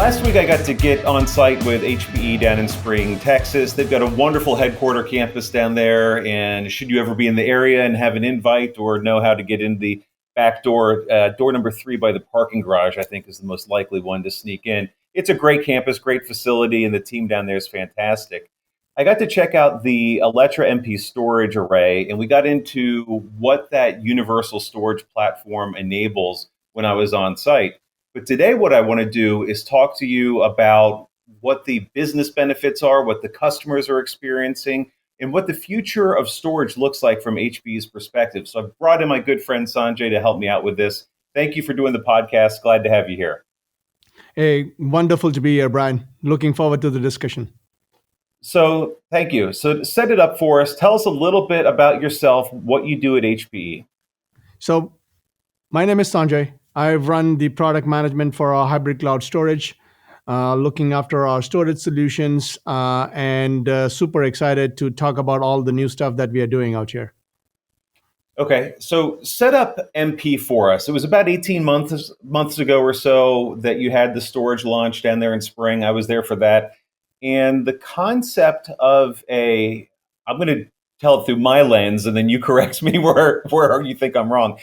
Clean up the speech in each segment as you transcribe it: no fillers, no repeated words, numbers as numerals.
Last week, I got to get on site with HPE down in Spring, Texas. They've got a wonderful headquarter campus down there. And should you ever be in the area and have an invite or know how to get in the back door, door number 3 by the parking garage, I think is the most likely one to sneak in. It's a great campus, great facility, and the team down there is fantastic. I got to check out the Alletra MP storage array, and we got into what that universal storage platform enables when I was on site. But today, what I want to do is talk to you about what the business benefits are, what the customers are experiencing, and what the future of storage looks like from HPE's perspective. So I've brought in my good friend Sanjay to help me out with this. Thank you for doing the podcast. Glad to have you here. Hey, wonderful to be here, Brian. Looking forward to the discussion. So thank you. So to set it up for us, tell us a little bit about yourself, what you do at HPE. So my name is Sanjay. I run the product management for our hybrid cloud storage, looking after our storage solutions, and super excited to talk about all the new stuff that we are doing out here. Okay, so set up MP for us. It was about 18 months ago or so that you had the storage launch down there in Spring. I was there for that. And the concept of I'm going to tell it through my lens, and then you correct me where you think I'm wrong.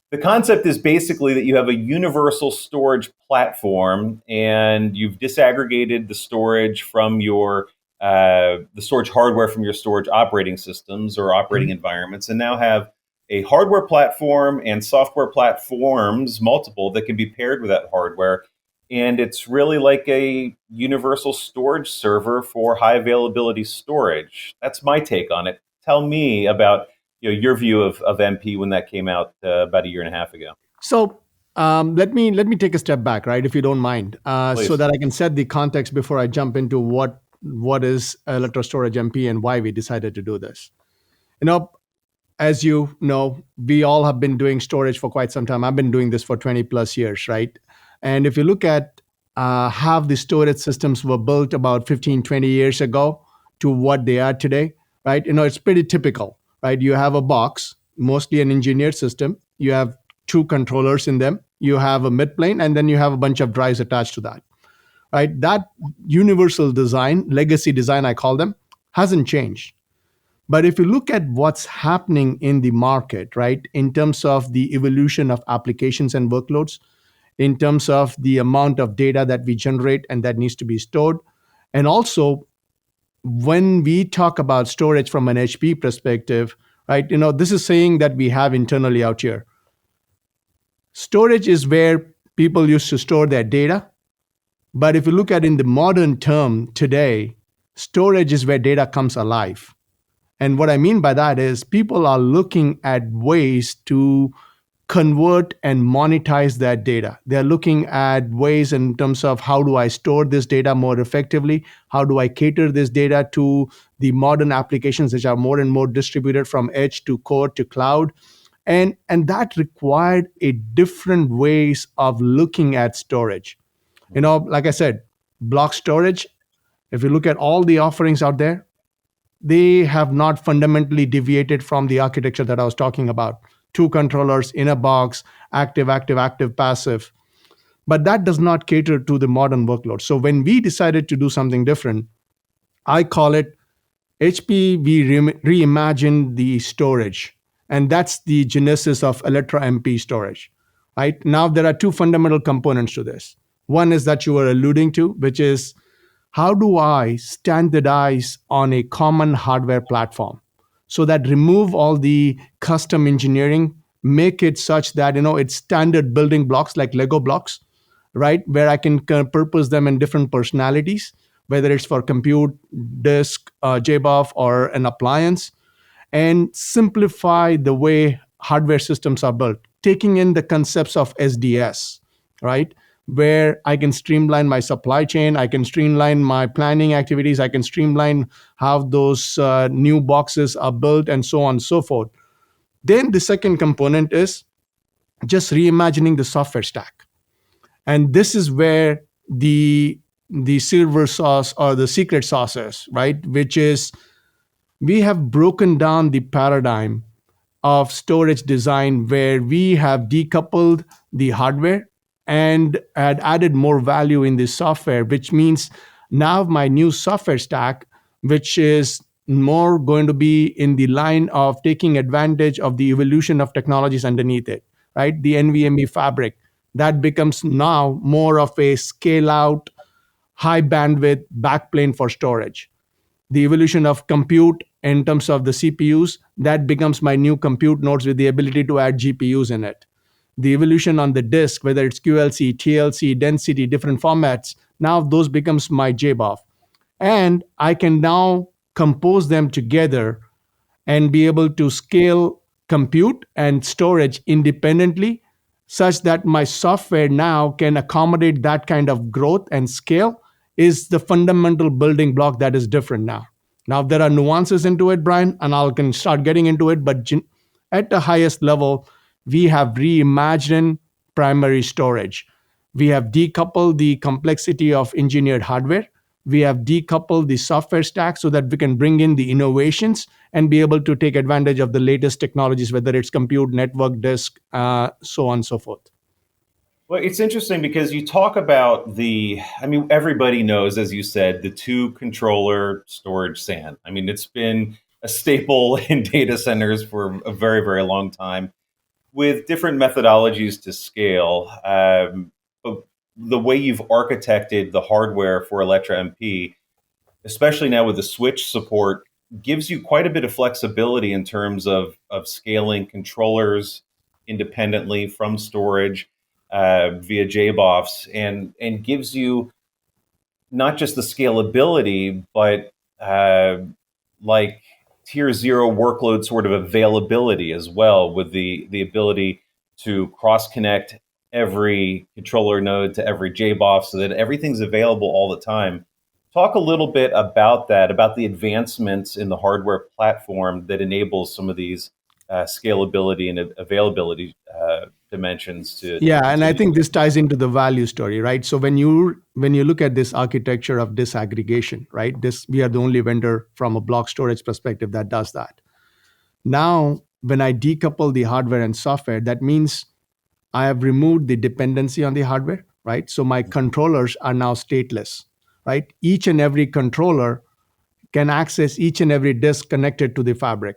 The concept is basically that you have a universal storage platform, and you've disaggregated the storage from your the storage hardware from your storage operating systems or operating environments, and now have a hardware platform and software platforms, multiple, that can be paired with that hardware. And it's really like a universal storage server for high availability storage. That's my take on it. Tell me about your view of MP when that came out about a year and a half ago. So let me take a step back, right, if you don't mind, Please. so that I can set the context before I jump into what is Alletra Storage MP and why we decided to do this. As you know, we all have been doing storage for quite some time. I've been doing this for 20 plus years, right? And if you look at how the storage systems were built about 15, 20 years ago to what they are today, right? It's pretty typical, right? You have a box, mostly an engineered system. You have 2 controllers in them. You have a mid plane, and then you have a bunch of drives attached to that, right? That universal design, legacy design, I call them, hasn't changed. But if you look at what's happening in the market, right, in terms of the evolution of applications and workloads, in terms of the amount of data that we generate and that needs to be stored, and also when we talk about storage from an HP perspective, right, this is saying that we have internally out here. Storage is where people used to store their data. But if you look at in the modern term today, storage is where data comes alive. And what I mean by that is people are looking at ways to convert and monetize that data. They're looking at ways in terms of how do I store this data more effectively? How do I cater this data to the modern applications which are more and more distributed from edge to core to cloud? And that required a different ways of looking at storage. Like I said, block storage, if you look at all the offerings out there, they have not fundamentally deviated from the architecture that I was talking about. 2 controllers in a box, active, passive. But that does not cater to the modern workload. So when we decided to do something different, I call it HP, we reimagined the storage. And that's the genesis of Electra MP storage. Right? Now, there are 2 fundamental components to this. One is that you were alluding to, which is how do I standardize on a common hardware platform so that remove all the custom engineering, make it such that it's standard building blocks like Lego blocks, right? Where I can purpose them in different personalities, whether it's for compute, disk, JBoF, or an appliance, and simplify the way hardware systems are built, taking in the concepts of SDS, right? Where I can streamline my supply chain, I can streamline my planning activities, I can streamline how those new boxes are built, and so on and so forth. Then the second component is just reimagining the software stack. And this is where the silver sauce or the secret sauce is, right? Which is we have broken down the paradigm of storage design where we have decoupled the hardware and had added more value in this software, which means now my new software stack, which is more going to be in the line of taking advantage of the evolution of technologies underneath it, right? The NVMe fabric that becomes now more of a scale out, high bandwidth backplane for storage. The evolution of compute in terms of the CPUs, that becomes my new compute nodes with the ability to add GPUs in it. The evolution on the disk, whether it's QLC, TLC, density, different formats, now those becomes my JBOF. And I can now compose them together and be able to scale compute and storage independently such that my software now can accommodate that kind of growth and scale is the fundamental building block that is different now. Now there are nuances into it, Brian, and I can start getting into it, but at the highest level, we have reimagined primary storage. We have decoupled the complexity of engineered hardware. We have decoupled the software stack so that we can bring in the innovations and be able to take advantage of the latest technologies, whether it's compute, network, disk, so on and so forth. Well, it's interesting because you talk about I mean, everybody knows, as you said, the two controller storage SAN. I mean, it's been a staple in data centers for a very, very long time with different methodologies to scale. But the way you've architected the hardware for Electra MP, especially now with the switch support, gives you quite a bit of flexibility in terms of scaling controllers independently from storage via JBOFs, and gives you not just the scalability, but like tier zero workload sort of availability as well, with the ability to cross connect every controller node to every JBOF so that everything's available all the time. Talk a little bit about that, about the advancements in the hardware platform that enables some of these scalability and availability dimensions to Yeah, and I continue. think this ties into the value story, right? So when you look at this architecture of disaggregation, right? This we are the only vendor from a block storage perspective that does that. Now, when I decouple the hardware and software, that means I have removed the dependency on the hardware, right? So my controllers are now stateless, right? Each and every controller can access each and every disk connected to the fabric.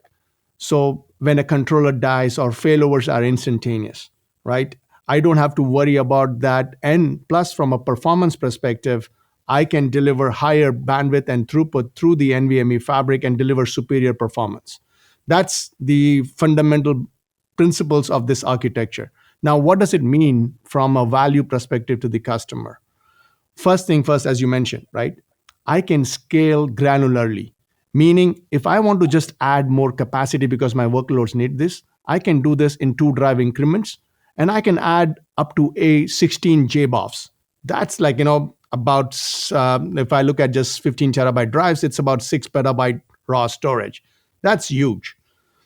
So when a controller dies or failovers are instantaneous, right? I don't have to worry about that. And plus, from a performance perspective, I can deliver higher bandwidth and throughput through the NVMe fabric and deliver superior performance. That's the fundamental principles of this architecture. Now, what does it mean from a value perspective to the customer? First thing first, as you mentioned, right? I can scale granularly, meaning if I want to just add more capacity because my workloads need this, I can do this in 2 drive increments and I can add up to a 16 JBOFs. That's like, about, if I look at just 15 terabyte drives, it's about 6 petabyte raw storage. That's huge.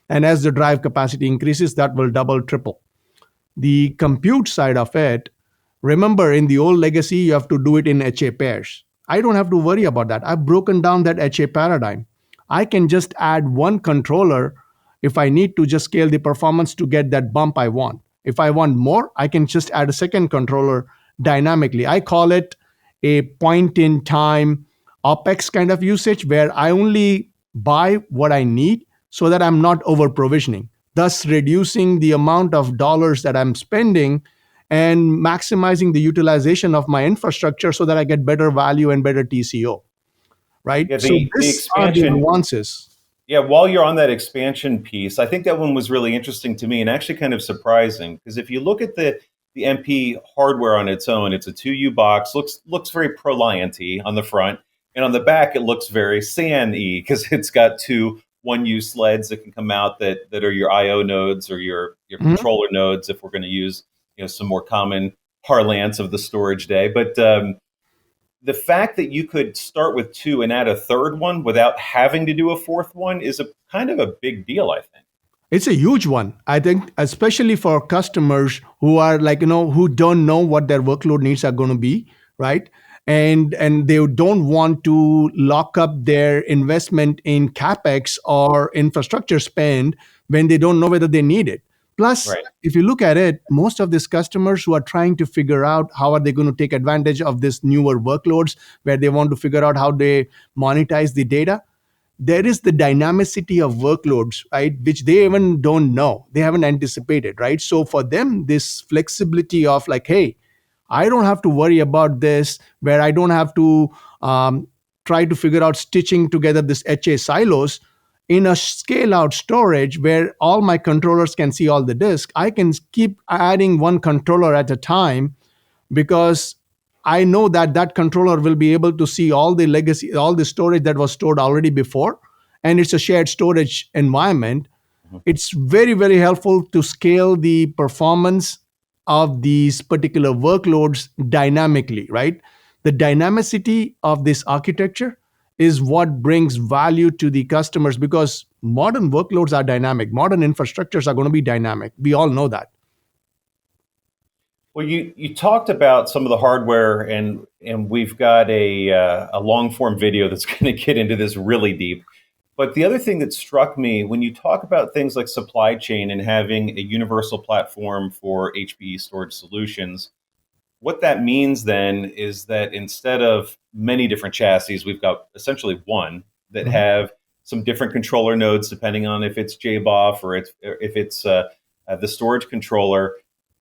And as the drive capacity increases, that will double, triple. The compute side of it, remember in the old legacy, you have to do it in HA pairs. I don't have to worry about that. I've broken down that HA paradigm. I can just add one controller if I need to just scale the performance to get that bump I want. If I want more, I can just add a second controller dynamically. I call it a point in time OPEX kind of usage where I only buy what I need so that I'm not over provisioning, thus reducing the amount of dollars that I'm spending and maximizing the utilization of my infrastructure so that I get better value and better TCO, right? Yeah, So the these are the expansion. nuances. Yeah, while you're on that expansion piece, I think that one was really interesting to me and actually kind of surprising, because if you look at the MP hardware on its own, it's a 2U box, looks very Proliant-y on the front, and on the back it looks very SAN-y because it's got two 1U sleds that can come out that are your IO nodes or your Mhm. controller nodes if we're going to use some more common parlance of the storage day. But the fact that you could start with two and add a third one without having to do a fourth one is a kind of a big deal, I think. It's a huge one, I think, especially for customers who are like, who don't know what their workload needs are going to be, right? And they don't want to lock up their investment in capex or infrastructure spend when they don't know whether they need it. Plus, Right. if you look at it, most of these customers who are trying to figure out how are they going to take advantage of this newer workloads where they want to figure out how they monetize the data, there is the dynamicity of workloads, right, which they even don't know, they haven't anticipated, right? So for them, this flexibility of like, hey, I don't have to worry about this, where I don't have to try to figure out stitching together this HA silos in a scale out storage where all my controllers can see all the disk. I can keep adding one controller at a time because I know that that controller will be able to see all the legacy, all the storage that was stored already before, and it's a shared storage environment. Mhm. It's very, very helpful to scale the performance of these particular workloads dynamically, right? The dynamicity of this architecture is what brings value to the customers because modern workloads are dynamic, modern infrastructures are going to be dynamic. We all know that. Well, you talked about some of the hardware, and we've got a long form video that's going to get into this really deep. But the other thing that struck me when you talk about things like supply chain and having a universal platform for HPE storage solutions, what that means then is that instead of many different chassis, we've got essentially one that Mhm. have some different controller nodes depending on if it's JBOF or if it's the storage controller.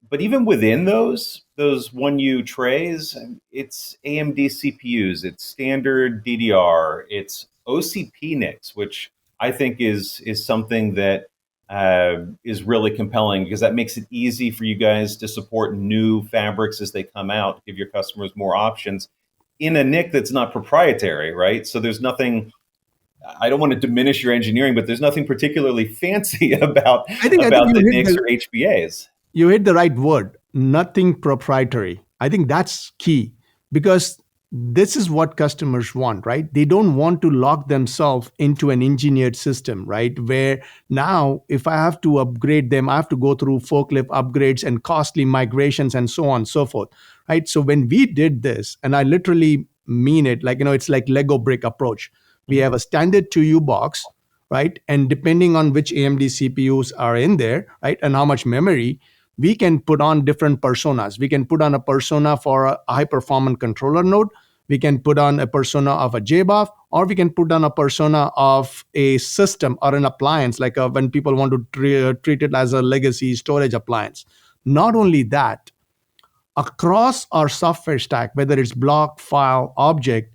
But even within those 1U trays, it's AMD CPUs, it's standard DDR, it's OCP NICs, which I think is something that is really compelling because that makes it easy for you guys to support new fabrics as they come out, give your customers more options in a NIC that's not proprietary, right? So there's nothing. I don't want to diminish your engineering, but there's nothing particularly fancy I think about the NICs or HBAs. you hit the right word, nothing proprietary. I think that's key because this is what customers want, right? They don't want to lock themselves into an engineered system, right? Where now if I have to upgrade them, I have to go through forklift upgrades and costly migrations and so on and so forth, right? So when we did this, and I literally mean it, like, it's like Lego brick approach. We Mhm. have a standard 2U box, right? And depending on which AMD CPUs are in there, right, and how much memory, we can put on different personas. We can put on a persona for a high performance controller node. We can put on a persona of a JBoF, or we can put on a persona of a system or an appliance, like when people want to treat it as a legacy storage appliance. Not only that, across our software stack, whether it's block, file, object,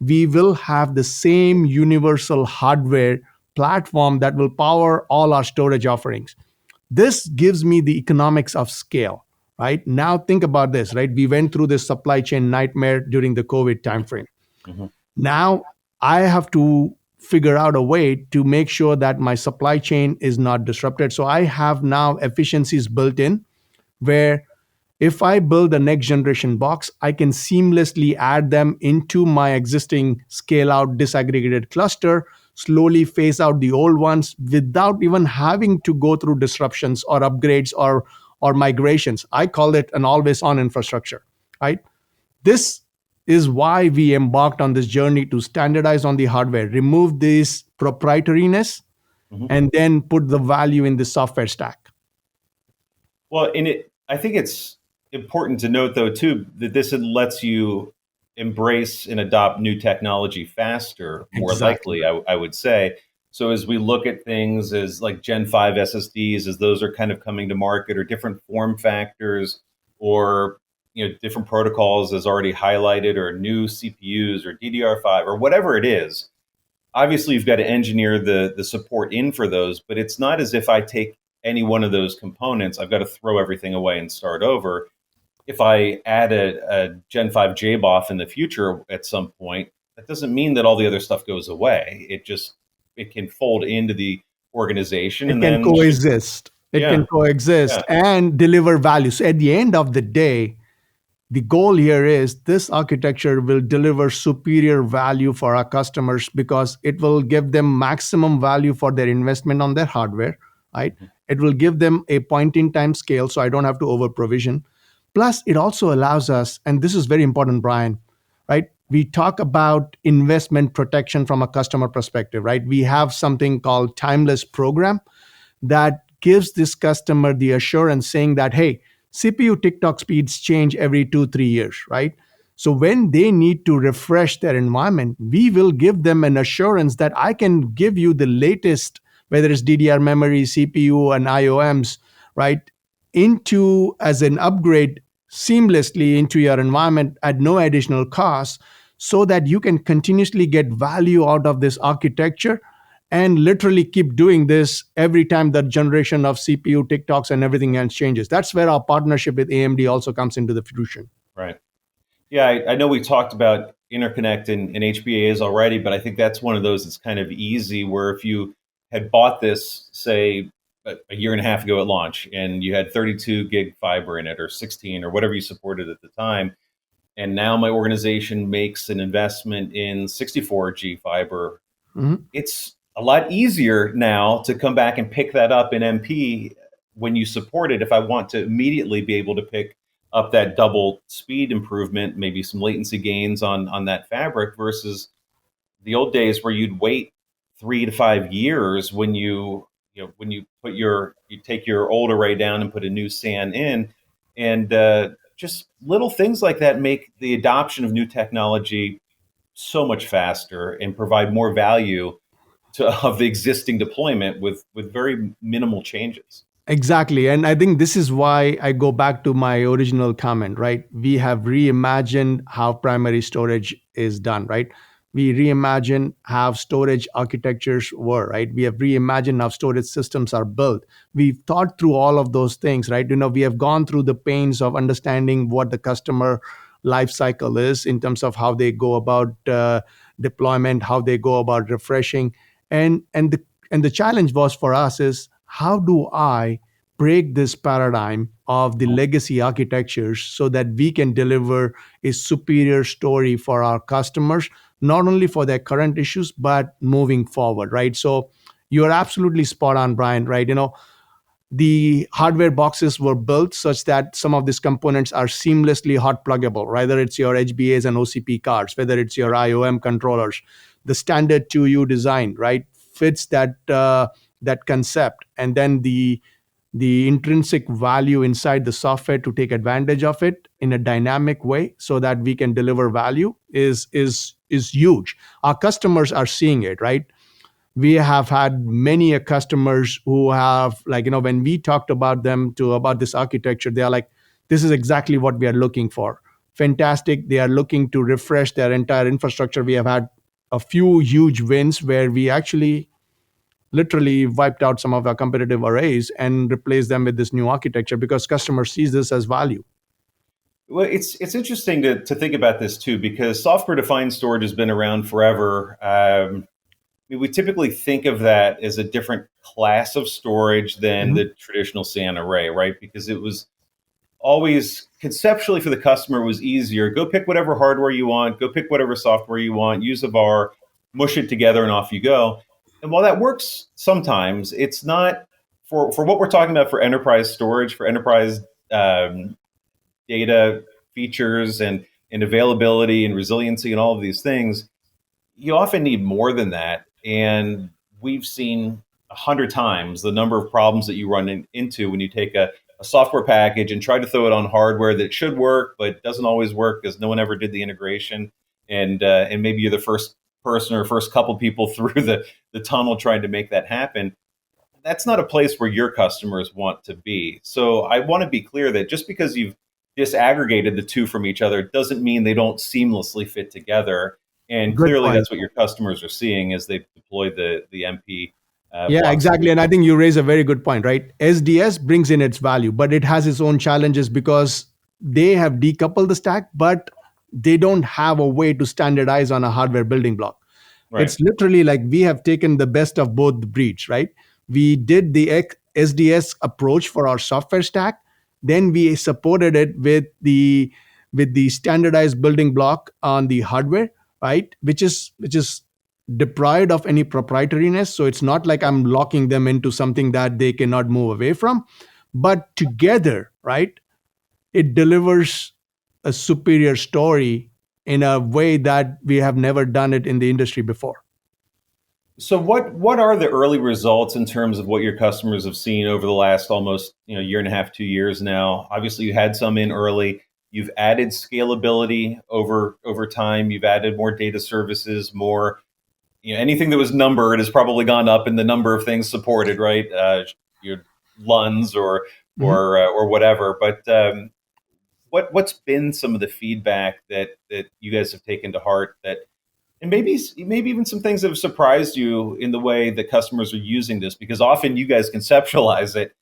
we will have the same universal hardware platform that will power all our storage offerings. This gives me the economics of scale, right? Now think about this, right? We went through this supply chain nightmare during the COVID timeframe. Mhm. Now I have to figure out a way to make sure that my supply chain is not disrupted. So I have now efficiencies built in where if I build a next generation box, I can seamlessly add them into my existing scale out disaggregated cluster, slowly phase out the old ones without even having to go through disruptions or upgrades or migrations. I call it an always on infrastructure, right? This is why we embarked on this journey to standardize on the hardware, remove this proprietariness, Mhm. and then put the value in the software stack. Well, I think it's important to note, though, too, that this lets you embrace and adopt new technology faster, more Exactly. likely, I would say. So as we look at things as like Gen 5 SSDs, as those are kind of coming to market, or different form factors, or different protocols as already highlighted, or new CPUs or DDR5 or whatever it is, obviously you've got to engineer the support in for those, but it's not as if I take any one of those components, I've got to throw everything away and start over. If I add a Gen 5 JBoF in the future at some point, that doesn't mean that all the other stuff goes away. It can fold into the organization It and can then should, coexist. It can yeah, coexist yeah. and deliver value. So at the end of the day, the goal here is this architecture will deliver superior value for our customers because it will give them maximum value for their investment on their hardware, right? Mhm. It will give them a point in time scale so I don't have to over provision. Plus, it also allows us, and this is very important, Brian, right? We talk about investment protection from a customer perspective, right? We have something called timeless program that gives this customer the assurance saying that, hey, CPU TikTok speeds change every 2, 3 years, right? So when they need to refresh their environment, we will give them an assurance that I can give you the latest, whether it's DDR memory, CPU, and IOMs, right, into as an upgrade seamlessly into your environment at no additional cost, so that you can continuously get value out of this architecture and literally keep doing this every time the generation of CPU TikToks and everything else changes. That's where our partnership with AMD also comes into the fruition. Right. Yeah, I know we talked about interconnect and HBAs already, but I think that's one of those that's kind of easy where if you had bought this, say, a year and a half ago at launch, and you had 32 gig fiber in it or 16 or whatever you supported at the time, and now my organization makes an investment in 64G fiber, Mhm. it's a lot easier now to come back and pick that up in MP when you support it. If I want to immediately be able to pick up that double speed improvement, maybe some latency gains on that fabric versus the old days where you'd wait 3 to 5 years when when you put you take your old array down and put a new SAN in, and just little things like that make the adoption of new technology so much faster and provide more value of the existing deployment with very minimal changes. Exactly. And I think this is why I go back to my original comment, right? We have reimagined how primary storage is done, right? We reimagine how storage architectures were, right? We have reimagined how storage systems are built. We've thought through all of those things, right? We have gone through the pains of understanding what the customer life cycle is in terms of how they go about deployment, how they go about refreshing. And the challenge was for us is, how do I break this paradigm of the legacy architectures so that we can deliver a superior story for our customers, not only for their current issues but moving forward, right? So you're absolutely spot on, Brian, right? The hardware boxes were built such that some of these components are seamlessly hot pluggable, whether it's your HBAs and OCP cards, whether it's your IOM controllers. The standard 2U design, right, fits that concept, and then the intrinsic value inside the software to take advantage of it in a dynamic way so that we can deliver value is huge. Our customers are seeing it, right? We have had many customers who have, like, when we talked about them to about this architecture, they are like, this is exactly what we are looking for. Fantastic. They are looking to refresh their entire infrastructure. We have had a few huge wins where we actually literally wiped out some of our competitive arrays and replaced them with this new architecture because customer sees this as value. Well, it's interesting to think about this too, because software defined storage has been around forever. We typically think of that as a different class of storage than Mhm. the traditional SAN array, right? Because it was always conceptually for the customer was easier. Go pick whatever hardware you want, go pick whatever software you want, use a VAR, mush it together, and off you go. And while that works sometimes, it's not for what we're talking about for enterprise storage, for enterprise data features and availability and resiliency and all of these things. You often need more than that. And we've seen 100 times the number of problems that you run into when you take a software package and try to throw it on hardware that should work, but doesn't always work because no one ever did the integration. And maybe you're the first person or first couple people through the tunnel trying to make that happen. That's not a place where your customers want to be. So I want to be clear that just because you've disaggregated the two from each other doesn't mean they don't seamlessly fit together. And Good clearly, point. that's what your customers are seeing as they deploy the MP Yeah, block exactly. And I solution. think you raise a very good point, right? SDS brings in its value, but it has its own challenges because they have decoupled the stack, but they don't have a way to standardize on a hardware building block. Right. It's literally like we have taken the best of both breeds, right? We did the SDS approach for our software stack, then we supported it with the standardized building block on the hardware, right? Which is deprived of any proprietariness. So it's not like I'm locking them into something that they cannot move away from. But together, right, it delivers a superior story in a way that we have never done it in the industry before. So what are the early results in terms of what your customers have seen over the last almost year and a half, 2 years now? Obviously, you had some in early. You've added scalability over time. You've added more data services, more anything that was numbered has probably gone up in the number of things supported, right? Your LUNs Mhm. or whatever. But what's been some of the feedback that you guys have taken to heart that and maybe even some things that have surprised you in the way that customers are using this because often you guys conceptualize it,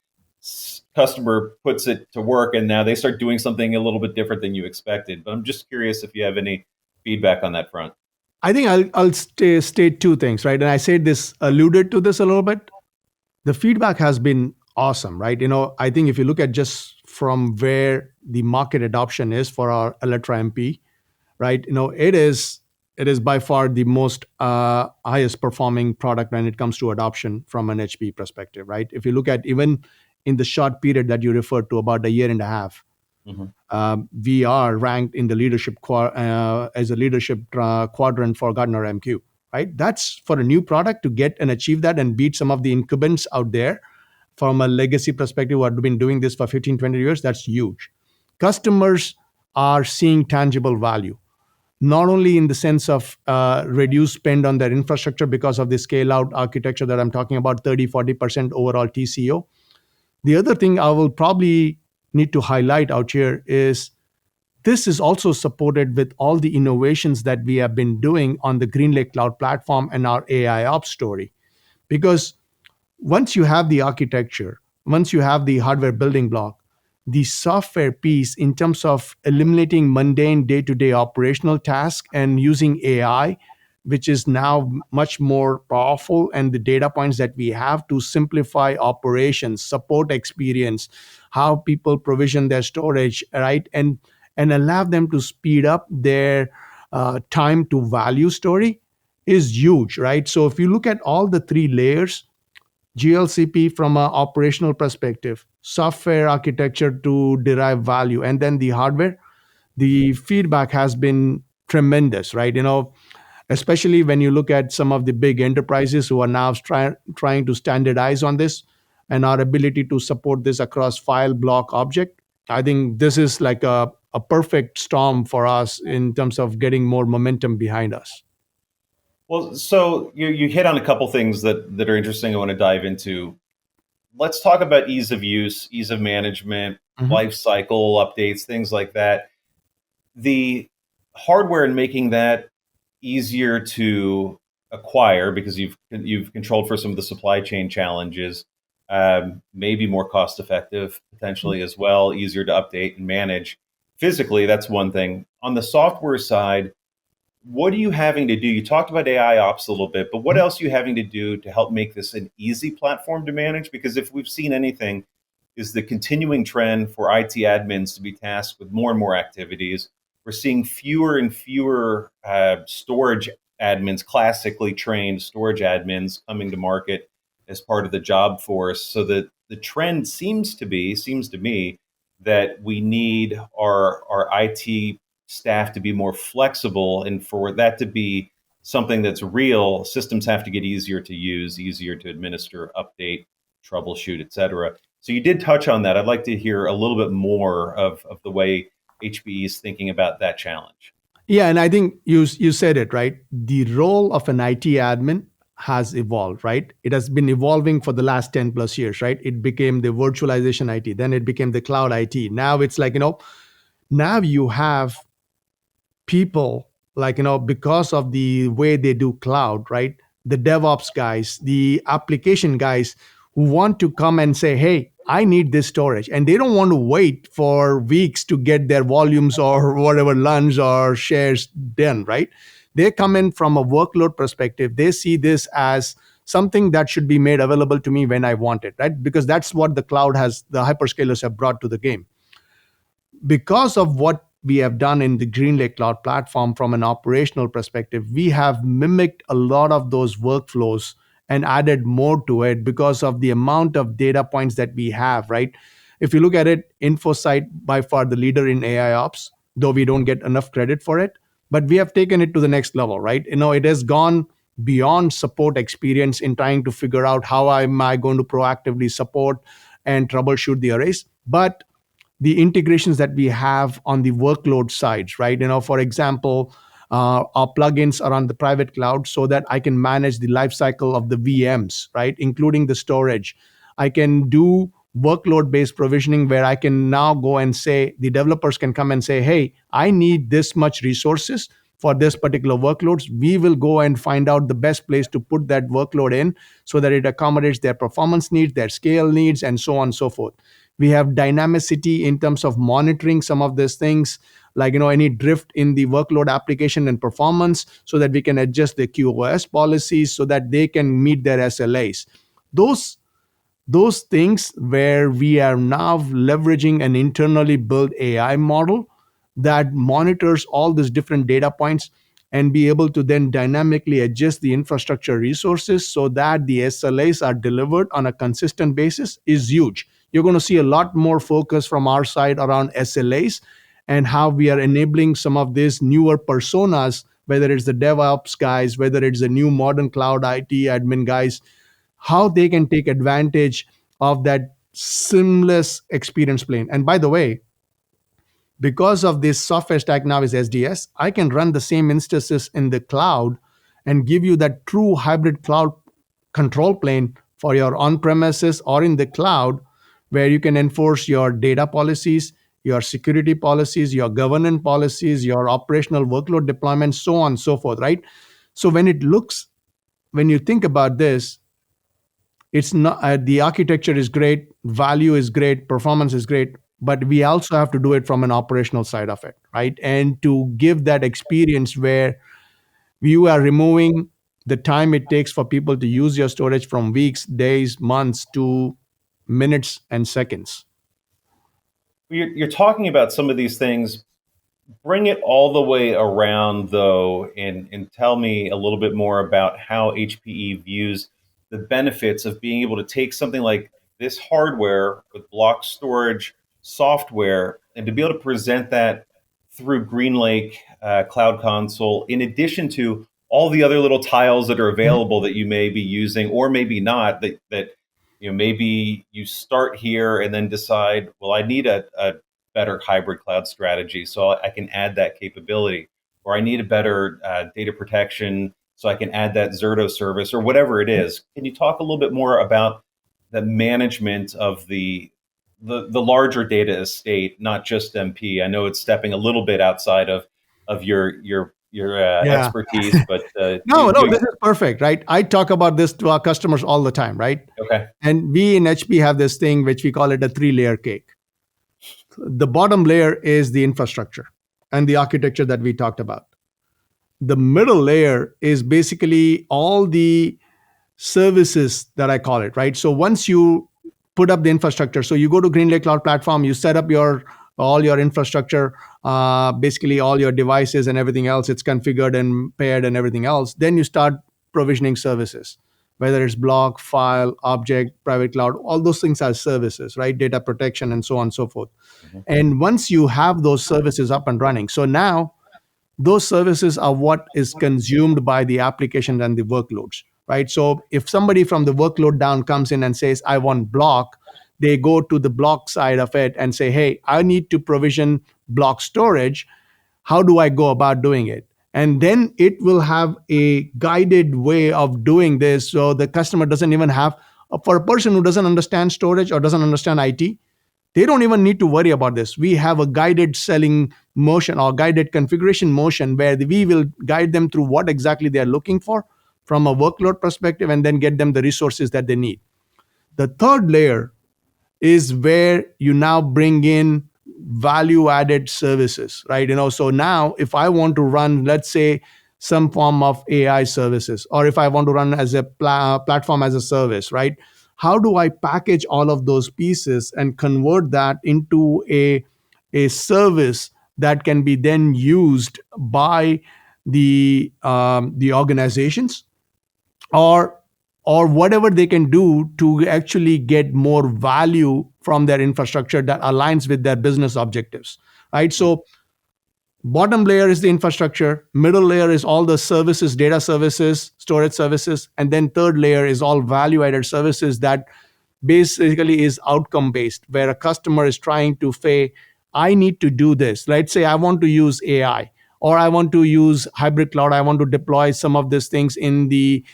customer puts it to work, and now they start doing something a little bit different than you expected. But I'm just curious if you have any feedback on that front. I think I'll state two things, right? And I said this, alluded to this a little bit. The feedback has been awesome, right? I think if you look at just from where the market adoption is for our Alletra MP, right? It is by far the most highest performing product when it comes to adoption from an HP perspective, right? If you look at even in the short period that you referred to, about a year and a half, Mhm. we are ranked in the as a leadership quadrant for Gartner MQ. Right, that's for a new product to get and achieve that and beat some of the incumbents out there from a legacy perspective who have been doing this for 15, 20 years. That's huge. Customers are seeing tangible value, not only in the sense of reduced spend on their infrastructure because of the scale out architecture that I'm talking about, 30-40% overall TCO. The other thing I will probably need to highlight out here is this is also supported with all the innovations that we have been doing on the GreenLake cloud platform and our AI ops story. Because once you have the architecture, once you have the hardware building block, the software piece in terms of eliminating mundane day to day operational tasks and using AI, which is now much more powerful, and the data points that we have to simplify operations, support experience, how people provision their storage, right? And allow them to speed up their time to value story is huge, right? So if you look at all the three layers, GLCP from an operational perspective, software architecture to derive value, and then the hardware, the feedback has been tremendous, right? Especially when you look at some of the big enterprises who are now trying to standardize on this and our ability to support this across file, block, object. I think this is like a perfect storm for us in terms of getting more momentum behind us. Well, so you hit on a couple things that are interesting. I want to dive into. Let's talk about ease of use, ease of management, Mhm. life cycle updates, things like that. The hardware and making that easier to acquire because you've controlled for some of the supply chain challenges, maybe more cost effective potentially as well, easier to update and manage. Physically, that's one thing. On the software side, what are you having to do? You talked about AI ops a little bit, but what Mhm. else are you having to do to help make this an easy platform to manage? Because if we've seen anything, is the continuing trend for IT admins to be tasked with more and more activities. We're seeing fewer and fewer storage admins, classically trained storage admins, coming to market as part of the job force. So that the trend seems to me that we need our IT staff to be more flexible, and for that to be something that's real, systems have to get easier to use, easier to administer, update, troubleshoot, et cetera. So you did touch on that. I'd like to hear a little bit more of the way HPE is thinking about that challenge. Yeah, and I think you said it right. The role of an IT admin has evolved, right? It has been evolving for the last 10 plus years, right? It became the virtualization IT, then it became the cloud IT. Now it's like, now you have people, like, because of the way they do cloud, right? The DevOps guys, the application guys who want to come and say, hey, I need this storage. And they don't want to wait for weeks to get their volumes or whatever lunch or shares done, right? They come in from a workload perspective. They see this as something that should be made available to me when I want it, right? Because that's what the hyperscalers have brought to the game. Because of what we have done in the GreenLake cloud platform from an operational perspective, we have mimicked a lot of those workflows and added more to it because of the amount of data points that we have, right? If you look at it, InfoSight, by far the leader in AI ops, though we don't get enough credit for it, but we have taken it to the next level, right? It has gone beyond support experience in trying to figure out how am I going to proactively support and troubleshoot the arrays, but the integrations that we have on the workload sides, right? For example, our plugins are on the private cloud so that I can manage the lifecycle of the VMs, right? Including the storage. I can do workload based provisioning where I can now go and say, the developers can come and say, hey, I need this much resources for this particular workloads. We will go and find out the best place to put that workload in so that it accommodates their performance needs, their scale needs, and so on and so forth. We have dynamicity in terms of monitoring some of these things, like any drift in the workload application and performance, so that we can adjust the QoS policies so that they can meet their SLAs. Those things where we are now leveraging an internally built AI model that monitors all these different data points and be able to then dynamically adjust the infrastructure resources so that the SLAs are delivered on a consistent basis is huge. You're going to see a lot more focus from our side around SLAs and how we are enabling some of these newer personas, whether it's the DevOps guys, whether it's the new modern cloud IT admin guys, how they can take advantage of that seamless experience plane. And by the way, because of this software stack now is SDS, I can run the same instances in the cloud and give you that true hybrid cloud control plane for your on premises or in the cloud, where you can enforce your data policies, your security policies, your governance policies, your operational workload deployment, so on and so forth, right? So when you think about this, it's not the architecture is great, value is great, performance is great, but we also have to do it from an operational side of it, right? And to give that experience where you are removing the time it takes for people to use your storage from weeks, days, months to minutes and seconds. You're talking about some of these things. Bring it all the way around, though, and tell me a little bit more about how HPE views the benefits of being able to take something like this hardware with block storage software and to be able to present that through GreenLake Cloud Console, in addition to all the other little tiles that are available that you may be using or maybe not. That maybe you start here and then decide, well, I need a better hybrid cloud strategy, so I can add that capability, or I need a better data protection, so I can add that Zerto service, or whatever it is. Can you talk a little bit more about the management of the larger data estate, not just MP? I know it's stepping a little bit outside of your Yeah. expertise, but No, this is perfect, right? I talk about this to our customers all the time, right? okay. And we in HP have this thing which we call it a 3-layer cake. The bottom layer is the infrastructure and the architecture that we talked about. The middle layer is basically all the services that I call it, right? So once you put up the infrastructure, so you go to GreenLake Cloud Platform, you set up all your infrastructure, basically all your devices and everything else, it's configured and paired and everything else. Then you start provisioning services, whether it's block, file, object, private cloud, all those things are services, right? Data protection and so on and so forth. Mhm. And once you have those services up and running, so now those services are what is consumed by the application and the workloads, right? So if somebody from the workload down comes in and says, I want block, they go to the block side of it and say, hey, I need to provision block storage. How do I go about doing it? And then it will have a guided way of doing this. So the customer doesn't even have, for a person who doesn't understand storage or doesn't understand IT, they don't even need to worry about this. We have a guided selling motion or guided configuration motion where we will guide them through what exactly they are looking for from a workload perspective and then get them the resources that they need. The third layer is where you now bring in value added services, right? So now if I want to run, let's say, some form of AI services, or if I want to run as a platform as a service, right? How do I package all of those pieces and convert that into a service that can be then used by the organizations, or whatever they can do to actually get more value from their infrastructure that aligns with their business objectives, right? So Bottom layer is the infrastructure, middle layer is all the services, data services, storage services, and then third layer is all value added services that basically is outcome based, where a customer is trying to say, I need to do this. Let's say I want to use AI, or I want to use hybrid cloud, I want to deploy some of these things in the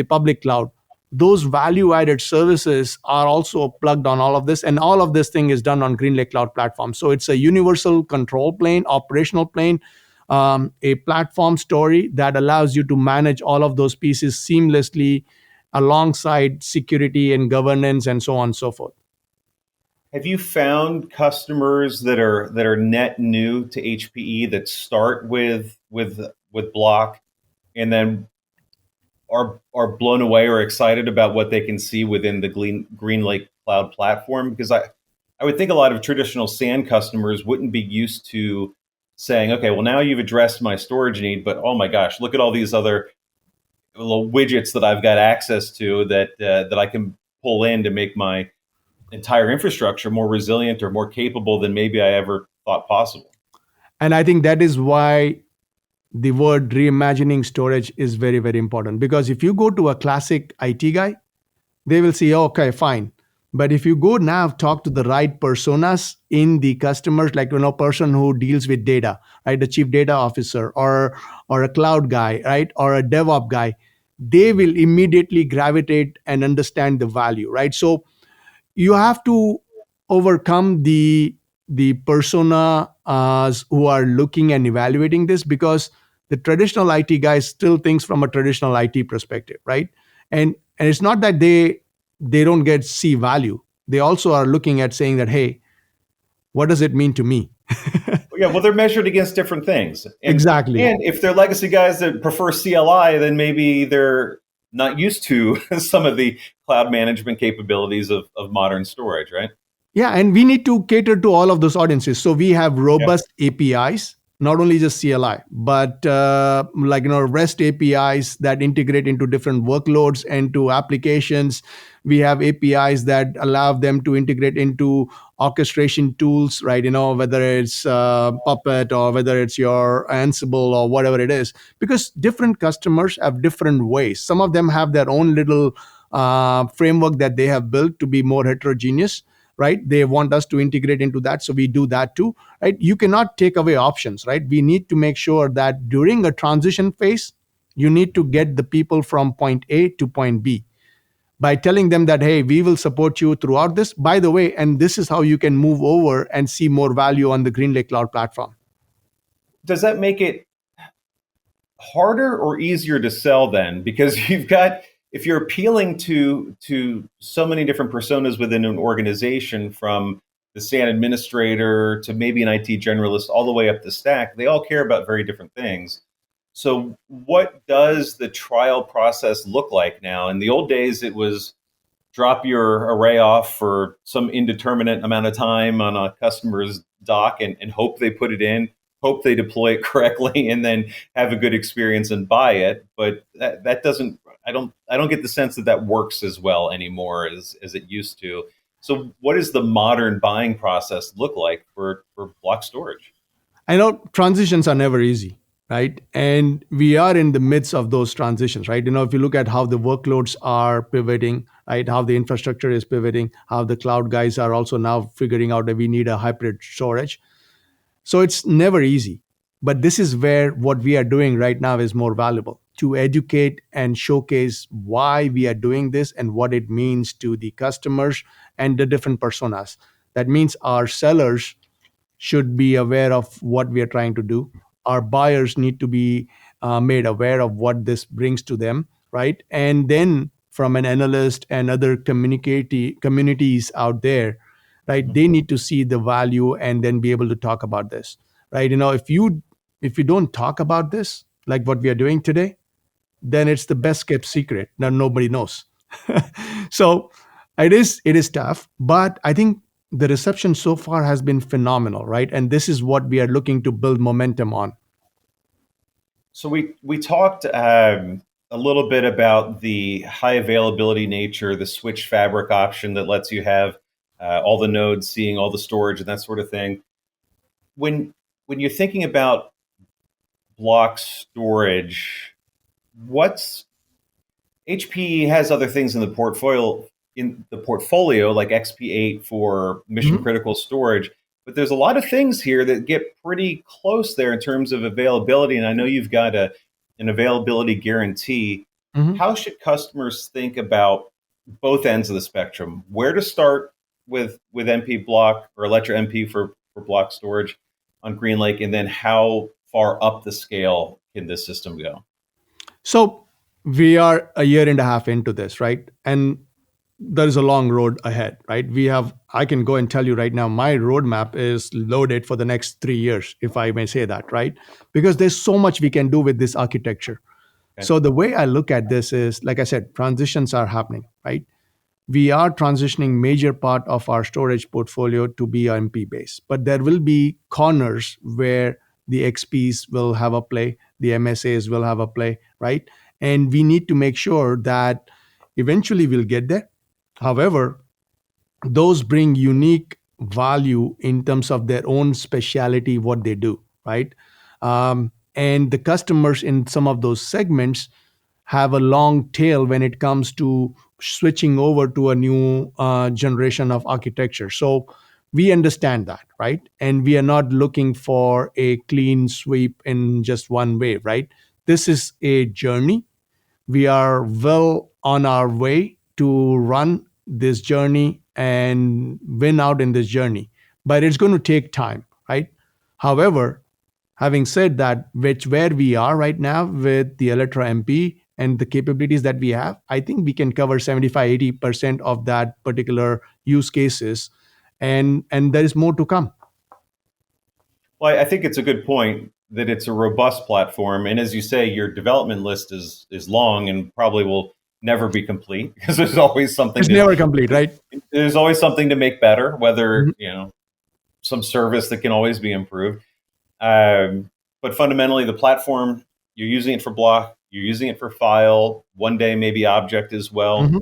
public cloud. Those value added services are also plugged on all of this, and all of this thing is done on GreenLake cloud platform. So it's a universal control plane, operational plane, a platform story that allows you to manage all of those pieces seamlessly alongside security and governance and so on and so forth. Have you found customers that are net new to HPE that start with Block and then are blown away or excited about what they can see within the GreenLake cloud platform? Because I would think a lot of traditional SAN customers wouldn't be used to saying, okay, well, now you've addressed my storage need, but oh my gosh, look at all these other little widgets that I've got access to that I can pull in to make my entire infrastructure more resilient or more capable than maybe I ever thought possible. And I think that is why the word reimagining storage is very, very important. Because if you go to a classic IT guy, they will say, oh, okay, fine. But if you go now talk to the right personas in the customers, like person who deals with data, right, the chief data officer or a cloud guy, right, or a DevOps guy, they will immediately gravitate and understand the value, right? So you have to overcome the persona who are looking and evaluating this, because the traditional IT guy still thinks from a traditional IT perspective, right? And it's not that they don't get see value. They also are looking at saying that, hey, what does it mean to me? Yeah, well, they're measured against different things, Exactly. and if they're legacy guys that prefer CLI, then maybe they're not used to some of the cloud management capabilities of modern storage, right? Yeah, and we need to cater to all of those audiences. So we have Yeah. robust APIs, not only just CLI, but REST APIs that integrate into different workloads and to applications. We have APIs that allow them to integrate into orchestration tools, right? Whether it's Puppet or whether it's your Ansible or whatever it is, because different customers have different ways. Some of them have their own little framework that they have built to be more heterogeneous, right? They want us to integrate into that, so we do that too, right? You cannot take away options, right? We need to make sure that during a transition phase, you need to get the people from point A to point B by telling them that, hey, we will support you throughout this, by the way, and this is how you can move over and see more value on the GreenLake cloud platform. Does that make it harder or easier to sell then? Because you've got, if you're appealing to so many different personas within an organization, from the SAN administrator to maybe an IT generalist all the way up the stack, they all care about very different things. So what does the trial process look like now? In the old days, it was drop your array off for some indeterminate amount of time on a customer's dock and hope they put it in, hope they deploy it correctly, and then have a good experience and buy it. But that doesn't, I don't get the sense that that works as well anymore as it used to. So what does the modern buying process look like for block storage? I know transitions are never easy, right? And we are in the midst of those transitions, right? If you look at how the workloads are pivoting, right, how the infrastructure is pivoting, how the cloud guys are also now figuring out that we need a hybrid storage. So it's never easy. But this is where what we are doing right now is more valuable, to educate and showcase why we are doing this and what it means to the customers and the different personas. That means our sellers should be aware of what we are trying to do. Our buyers need to be made aware of what this brings to them, right? And then from an analyst and other communities out there, right, they need to see the value and then be able to talk about this, right? If you don't talk about this like what we are doing today, then it's the best kept secret that nobody knows. So it is tough, but I think the reception so far has been phenomenal, right? And this is what we are looking to build momentum on. So we talked a little bit about the high availability nature, the switch fabric option that lets you have all the nodes seeing all the storage and that sort of thing. When you're thinking about block storage, what's HPE has other things in the portfolio like XP8 for mission Mhm, critical storage, but there's a lot of things here that get pretty close there in terms of availability. And I know you've got an availability guarantee. mhm. How should customers think about both ends of the spectrum? Where to start with MP block or Electra MP for block storage on GreenLake, and then how far up the scale can this system go? So we are a year and a half into this, right? And there is a long road ahead, right? I can go and tell you right now, my roadmap is loaded for the next 3 years, if I may say that, right? Because there's so much we can do with this architecture. Okay. So the way I look at this is, like I said, transitions are happening, right? We are transitioning major part of our storage portfolio to be MP based, but there will be corners where the XPs will have a play, the MSAs will have a play, right? And we need to make sure that eventually we'll get there. However, those bring unique value in terms of their own speciality, what they do, right? And the customers in some of those segments have a long tail when it comes to switching over to a new generation of architecture. So we understand that, right? And we are not looking for a clean sweep in just one way, right? This is a journey. We are well on our way to run this journey and win out in this journey, but it's going to take time, right? However, having said that, which where we are right now with the Alletra MP and the capabilities that we have, I think we can cover 75-80% of that particular use cases, and there is more to come. Well, I think it's a good point that it's a robust platform, and as you say, your development list is long and probably will never be complete because It's never complete, right? there's always something to make better. Whether Mhm. some service that can always be improved, but fundamentally, the platform you're using it for block, you're using it for file, one day maybe object as well. Mhm.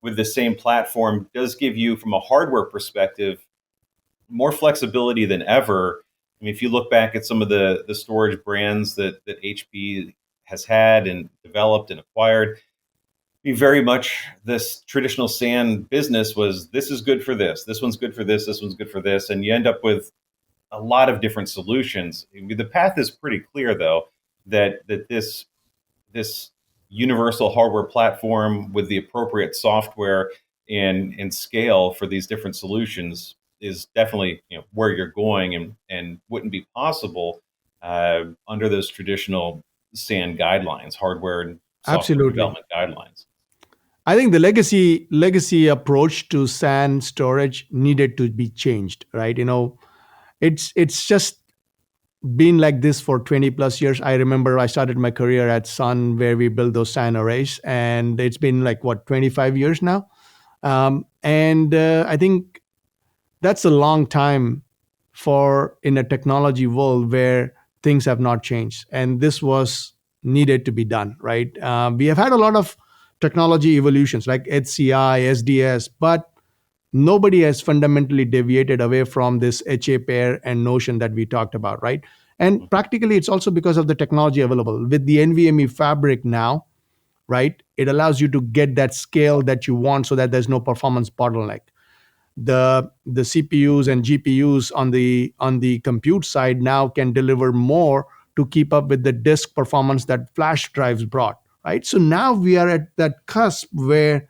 With the same platform, does give you from a hardware perspective more flexibility than ever. I mean, if you look back at some of the storage brands that HP has had and developed and acquired, I mean, very much this traditional SAN business was this is good for this one's good for this one's good for this, and you end up with a lot of different solutions. I mean, the path is pretty clear, though, that this universal hardware platform with the appropriate software and scale for these different solutions is definitely where you're going and wouldn't be possible under those traditional SAN guidelines, hardware and software Absolutely. development guidelines. I think the legacy approach to SAN storage needed to be changed, right? It's just been like this for 20 plus years. I remember I started my career at Sun where we built those SAN arrays, and it's been like what 25 years now. And I think that's a long time for in a technology world where things have not changed, and this was needed to be done, right? We have had a lot of technology evolutions like HCI, SDS, but nobody has fundamentally deviated away from this HA pair and notion that we talked about, right? And practically, it's also because of the technology available with the NVMe fabric now, right? It allows you to get that scale that you want so that there's no performance bottleneck. The CPUs and GPUs on the compute side now can deliver more to keep up with the disk performance that flash drives brought, right? So now we are at that cusp where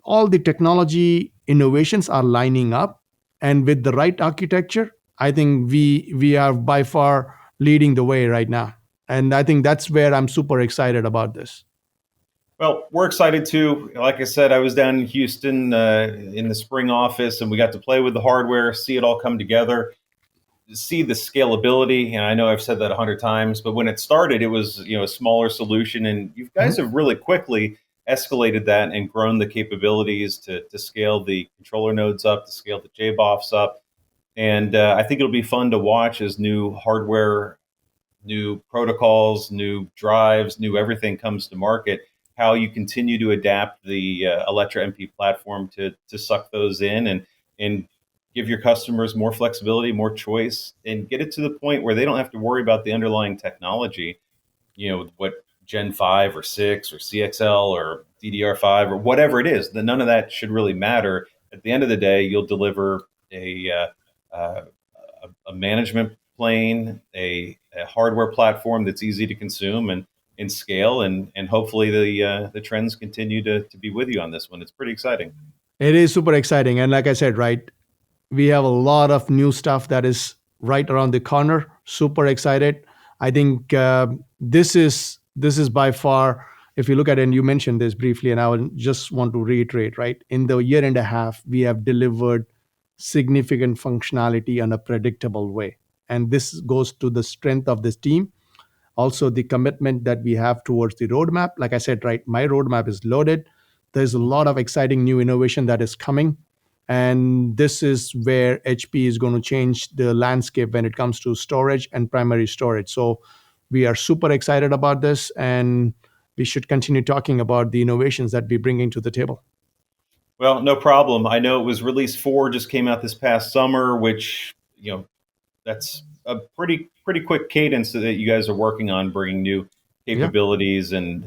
all the technology innovations are lining up, and with the right architecture, I think we are by far leading the way right now, and I think that's where I'm super excited about this. Well, we're excited too. Like I said, I was down in Houston in the spring office, and we got to play with the hardware, see it all come together, see the scalability. And I know I've said that 100 times, but when it started, it was a smaller solution, and you guys Mhm. have really quickly escalated that and grown the capabilities to scale the controller nodes up, to scale the JBOFs up, and I think it'll be fun to watch as new hardware, new protocols, new drives, new everything comes to market. How you continue to adapt the Electra MP platform to suck those in and give your customers more flexibility, more choice, and get it to the point where they don't have to worry about the underlying technology, what Gen 5 or 6 or CXL or DDR5 or whatever it is. None of that should really matter. At the end of the day, you'll deliver a management plane, a hardware platform that's easy to consume and scale, and hopefully the trends continue to be with you on this one. It's pretty exciting. It is super exciting. And like I said, right, we have a lot of new stuff that is right around the corner. Super excited. I think this is by far, if you look at it, and you mentioned this briefly, and I will just want to reiterate, right? In the year and a half, we have delivered significant functionality in a predictable way. And this goes to the strength of this team, also the commitment that we have towards the roadmap. Like I said, right, my roadmap is loaded. There's a lot of exciting new innovation that is coming, and this is where HP is going to change the landscape when it comes to storage and primary storage. So we are super excited about this, and we should continue talking about the innovations that we're bringing to the table. Well, no problem. I know it was release 4 just came out this past summer, which that's a pretty quick cadence that you guys are working on bringing new Yeah, capabilities and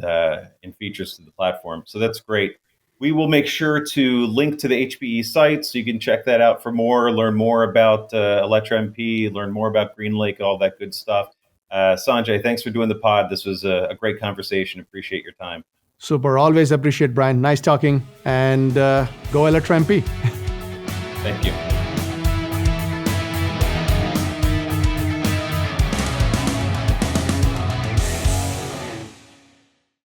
features to the platform. So that's great. We will make sure to link to the HPE site so you can check that out for more, learn more about Electra MP, learn more about GreenLake, all that good stuff. Sanjay, thanks for doing the pod. This was a great conversation. Appreciate your time. super. Always appreciate, Brian. Nice talking, and go Electra MP. Thank you.